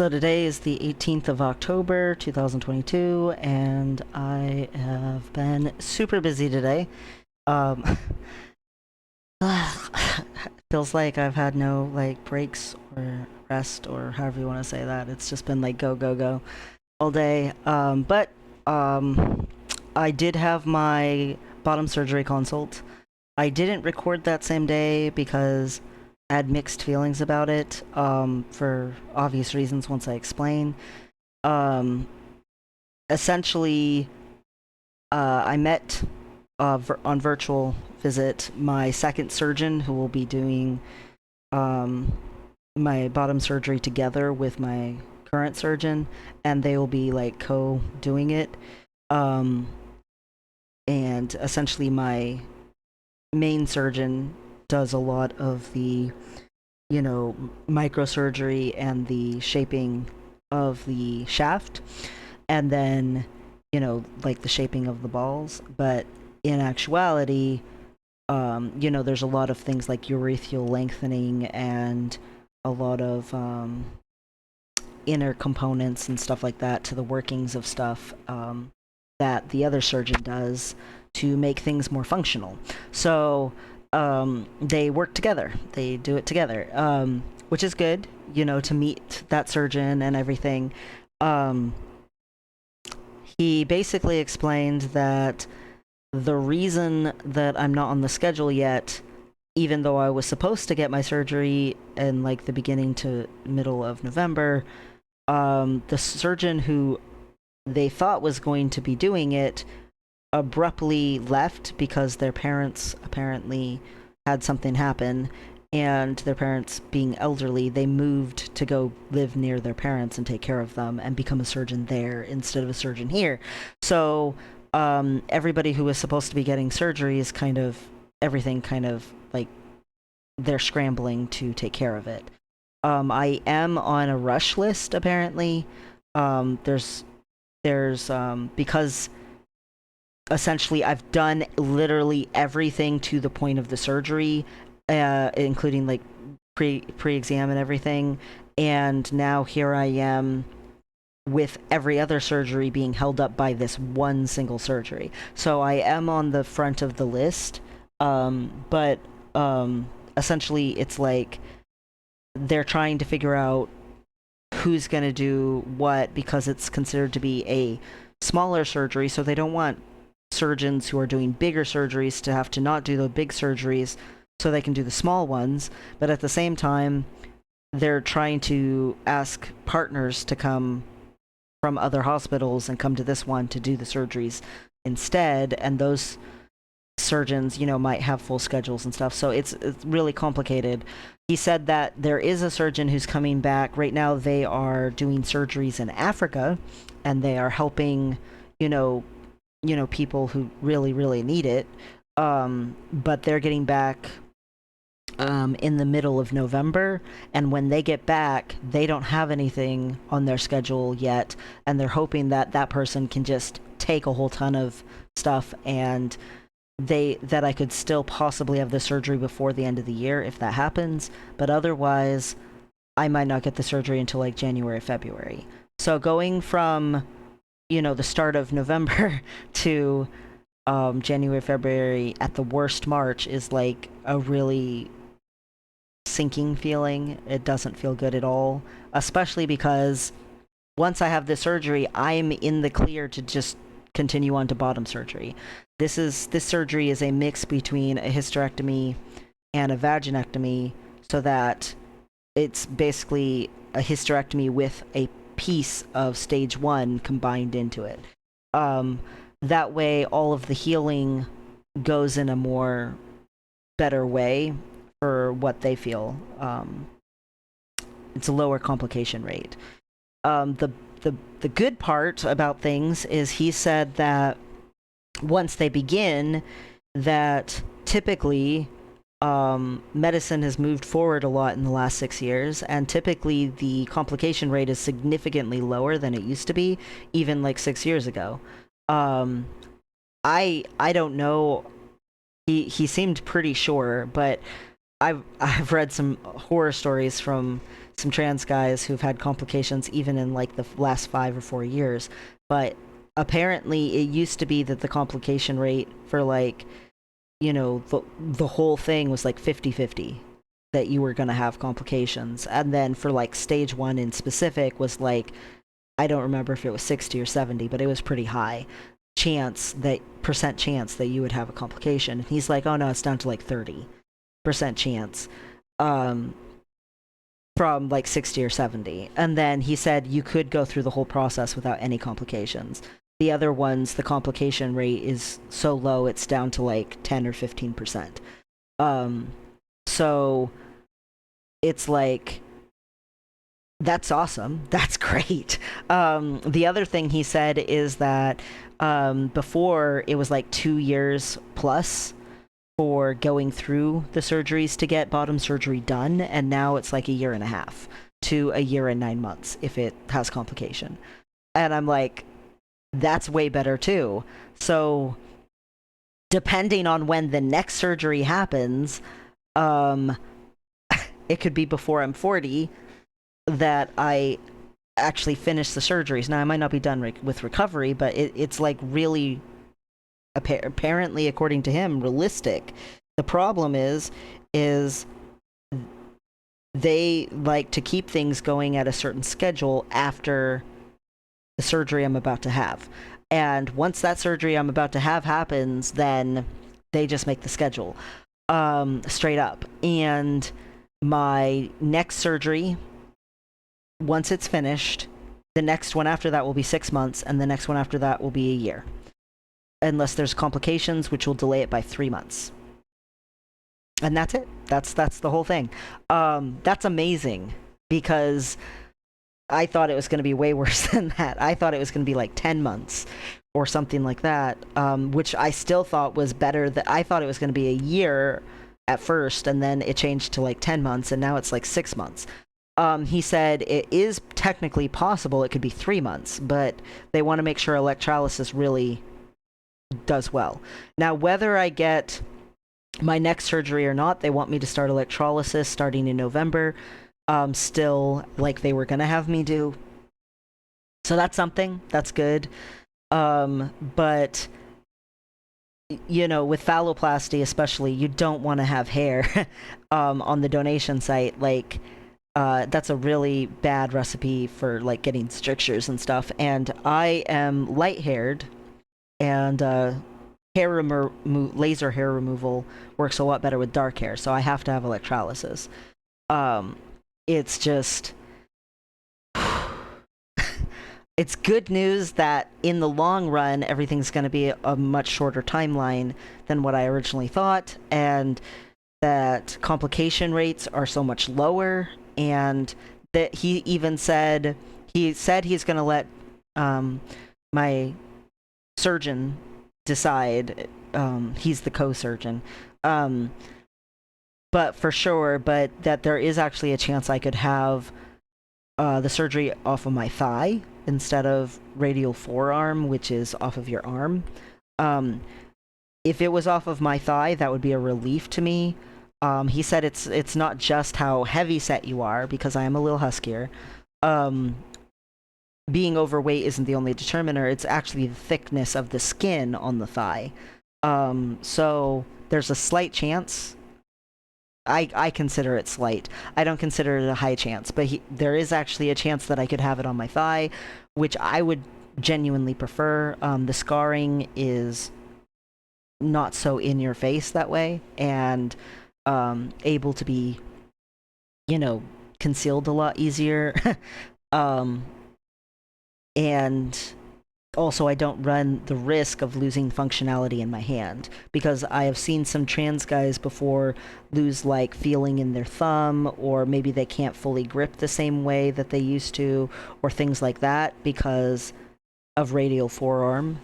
So today is the 18th of October, 2022, and I have been super busy today. Um, feels like I've had no like breaks or rest or however you want to say that. It's just been like go, go, go all day. But I did have my bottom surgery consult. I didn't record that same day because I had mixed feelings about it, for obvious reasons once I explain. Um, Essentially, I met on virtual visit my second surgeon who will be doing um, my bottom surgery together with my current surgeon, and they will be like co-doing it. Um, and essentially, my main surgeon does a lot of the, microsurgery and the shaping of the shaft, and then, like the shaping of the balls. But in actuality, there's a lot of things like urethral lengthening and a lot of inner components and stuff like that to the workings of stuff that the other surgeon does to make things more functional. So they work together. They do it together, which is good, to meet that surgeon and everything. Um, he basically explained that the reason that I'm not on the schedule yet, even though I was supposed to get my surgery in like the beginning to middle of November, the surgeon who they thought was going to be doing it abruptly left because their parents apparently had something happen, and their parents being elderly, they moved to go live near their parents and take care of them and become a surgeon there instead of a surgeon here. So everybody who was supposed to be getting surgery is kind of everything kind of like they're scrambling to take care of it. I am on a rush list apparently. There's because essentially I've done literally everything to the point of the surgery, including like pre-exam and everything. And now here I am with every other surgery being held up by this one single surgery. So I am on the front of the list, but essentially it's like they're trying to figure out who's going to do what because it's considered to be a smaller surgery, so they don't want surgeons who are doing bigger surgeries to have to not do the big surgeries so they can do the small ones. But at the same time, they're trying to ask partners to come from other hospitals and come to this one to do the surgeries instead, and those surgeons, might have full schedules and stuff. So it's really complicated. He said that there is a surgeon who's coming back. Right now they are doing surgeries in Africa, and they are helping, people who really, really need it. But they're getting back in the middle of November, and when they get back, they don't have anything on their schedule yet, and they're hoping that that person can just take a whole ton of stuff, and that I could still possibly have the surgery before the end of the year if that happens, but otherwise I might not get the surgery until like January, February. So going from, the start of November to January, February, at the worst March, is like a really sinking feeling. It doesn't feel good at all, especially because once I have the surgery, I'm in the clear to just continue on to bottom surgery. This surgery is a mix between a hysterectomy and a vaginectomy, so that it's basically a hysterectomy with a piece of stage 1 combined into it. That way all of the healing goes in a more better way for what they feel. It's a lower complication rate. The good part about things is he said that once they begin, that typically medicine has moved forward a lot in the last 6 years, and typically the complication rate is significantly lower than it used to be, even like 6 years ago. I don't know. He seemed pretty sure, but I've read some horror stories from some trans guys who've had complications even in like the last 5 or 4 years. But apparently, it used to be that the complication rate for like, the whole thing was like 50-50, that you were going to have complications. And then for like stage one in specific was like, I don't remember if it was 60 or 70, but it was pretty high percent chance that you would have a complication. And he's like, oh no, it's down to like 30% chance. From like 60 or 70. And then he said you could go through the whole process without any complications. The other ones, the complication rate is so low, it's down to like 10 or 15%. So it's like, that's awesome. That's great. The other thing he said is that before it was like 2 years plus for going through the surgeries to get bottom surgery done, and now it's like a year and a half to a year and 9 months if it has complication. And I'm like, that's way better too. So depending on when the next surgery happens, it could be before I'm 40 that I actually finish the surgeries. Now I might not be done with recovery, but it's like really apparently, according to him, realistic. The problem is they like to keep things going at a certain schedule after the surgery I'm about to have. And once that surgery I'm about to have happens, then they just make the schedule straight up. And my next surgery, once it's finished, the next one after that will be 6 months, and the next one after that will be a year. Unless there's complications, which will delay it by 3 months. And that's it. That's the whole thing. That's amazing, because I thought it was going to be way worse than that. I thought it was going to be like 10 months or something like that, which I still thought was better. I thought it was going to be a year at first, and then it changed to like 10 months, and now it's like 6 months. He said it is technically possible it could be 3 months, but they want to make sure electrolysis really does well. Now, whether I get my next surgery or not, they want me to start electrolysis starting in November, still like they were going to have me do. So that's something. That's good. But, with phalloplasty especially, you don't want to have hair on the donation site. Like, that's a really bad recipe for like getting strictures and stuff. And I am light-haired, and laser hair removal works a lot better with dark hair, so I have to have electrolysis. It's just it's good news that in the long run everything's going to be a much shorter timeline than what I originally thought, and that complication rates are so much lower, and that he said he's going to let my surgeon decide. He's the co-surgeon, but for sure, but that there is actually a chance I could have the surgery off of my thigh instead of radial forearm, which is off of your arm. If it was off of my thigh, that would be a relief to me. He said it's not just how heavy set you are, because I am a little huskier. Being overweight isn't the only determiner. It's actually the thickness of the skin on the thigh. So there's a slight chance. I consider it slight. I don't consider it a high chance, but there is actually a chance that I could have it on my thigh, which I would genuinely prefer. The scarring is not so in your face that way, and able to be, concealed a lot easier. And also, I don't run the risk of losing functionality in my hand, because I have seen some trans guys before lose like feeling in their thumb, or maybe they can't fully grip the same way that they used to, or things like that because of radial forearm.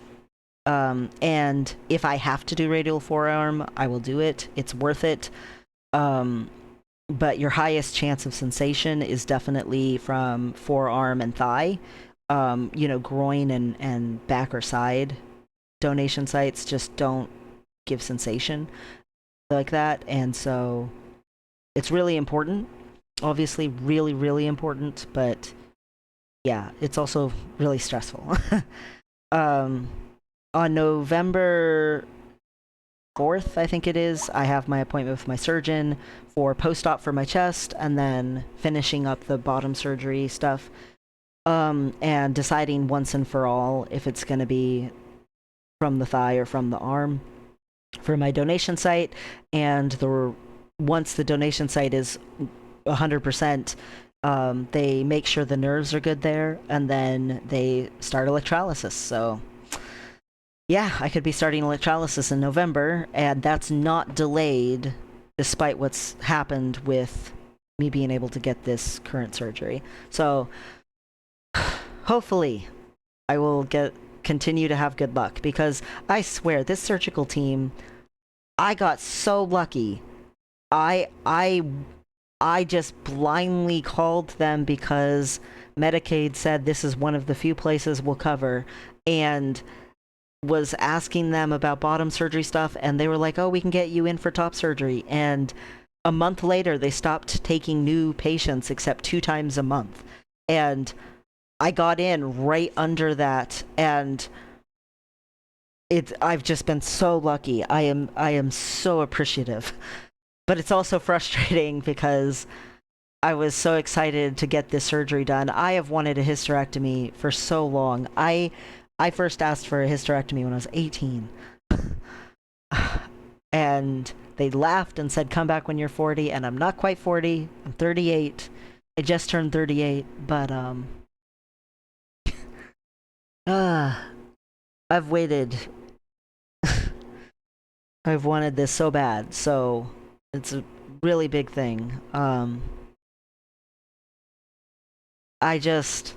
And if I have to do radial forearm, I will do it. It's worth it. But your highest chance of sensation is definitely from forearm and thigh. Groin and back or side donation sites just don't give sensation like that. And so it's really important. Obviously, really, really important, but yeah, it's also really stressful. um, on November 4th, I think it is, I have my appointment with my surgeon for post op for my chest and then finishing up the bottom surgery stuff. And deciding once and for all if it's going to be from the thigh or from the arm for my donation site. And once the donation site is 100%, they make sure the nerves are good there, and then they start electrolysis. So yeah, I could be starting electrolysis in November, and that's not delayed despite what's happened with me being able to get this current surgery. So hopefully I will continue to have good luck, because I swear this surgical team, I got so lucky. I I I just blindly called them because Medicaid said this is one of the few places we'll cover, and was asking them about bottom surgery stuff, and they were like, "Oh, we can get you in for top surgery." And a month later, they stopped taking new patients except 2 times a month. And I got in right under that, and I've just been so lucky. I am so appreciative. But it's also frustrating because I was so excited to get this surgery done. I have wanted a hysterectomy for so long. I first asked for a hysterectomy when I was 18. And they laughed and said, "Come back when you're 40." And I'm not quite 40. I'm 38. I just turned 38, but uh I've waited. I've wanted this so bad. So it's a really big thing. I just,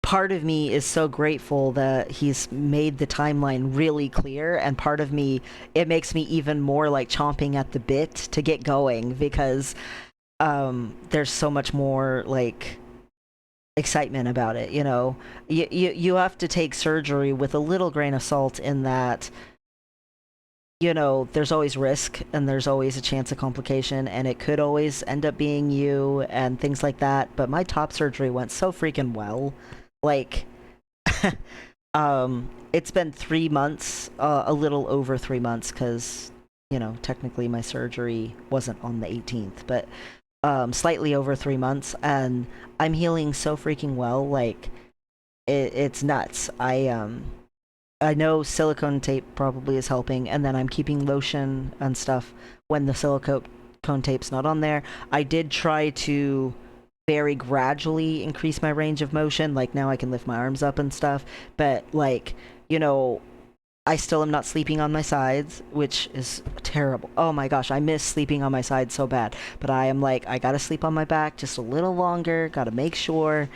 part of me is so grateful that he's made the timeline really clear, and part of me, it makes me even more like chomping at the bit to get going, because there's so much more like excitement about it. You have to take surgery with a little grain of salt, in that there's always risk and there's always a chance of complication, and it could always end up being you and things like that. But my top surgery went so freaking well. Like, it's been 3 months, a little over 3 months, because, technically my surgery wasn't on the 18th, but slightly over 3 months, and I'm healing so freaking well. Like, it's nuts. I know silicone tape probably is helping, and then I'm keeping lotion and stuff when the silicone tape's not on there. I did try to very gradually increase my range of motion. Like, now I can lift my arms up and stuff, but like, you know, I still am not sleeping on my sides, which is terrible. Oh my gosh, I miss sleeping on my side so bad. But I am like, I gotta sleep on my back just a little longer. Gotta make sure,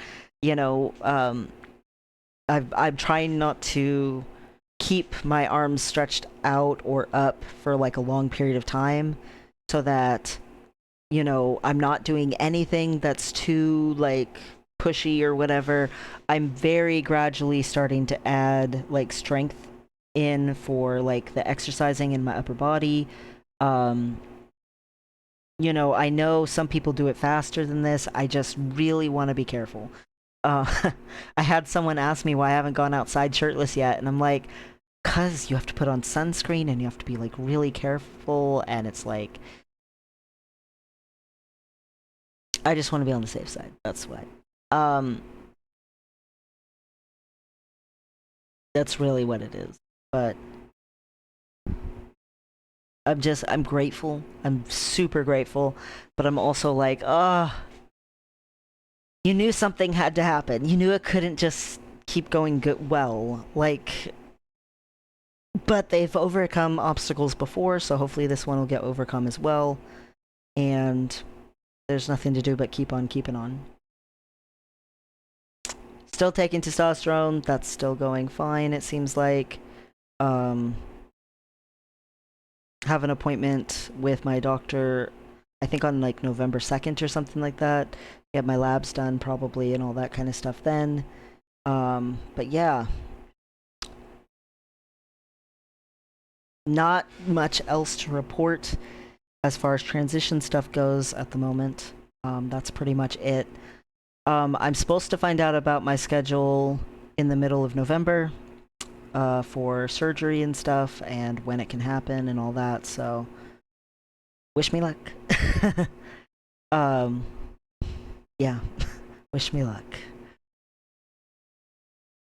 you know, I'm trying not to keep my arms stretched out or up for like a long period of time, so that, I'm not doing anything that's too like pushy or whatever. I'm very gradually starting to add like strength in for like the exercising in my upper body. Um, I know some people do it faster than this. I just really want to be careful. I had someone ask me why I haven't gone outside shirtless yet, and I'm like, because you have to put on sunscreen and you have to be like really careful, and it's like, I just want to be on the safe side. That's why. Um, that's really what it is. But I'm grateful. I'm super grateful, but I'm also like, you knew something had to happen. You knew it couldn't just keep going good. Well, like, but they've overcome obstacles before, so hopefully this one will get overcome as well. And there's nothing to do but keep on keeping on. Still taking testosterone. That's still going fine, it seems like. Um, have an appointment with my doctor, I think on like November 2nd or something like that. Get my labs done probably and all that kind of stuff then. But yeah, not much else to report. as far as transition stuff goes at the moment, that's pretty much it. I'm supposed to find out about my schedule in the middle of November for surgery and stuff, and when it can happen and all that. So, wish me luck. um, yeah, wish me luck.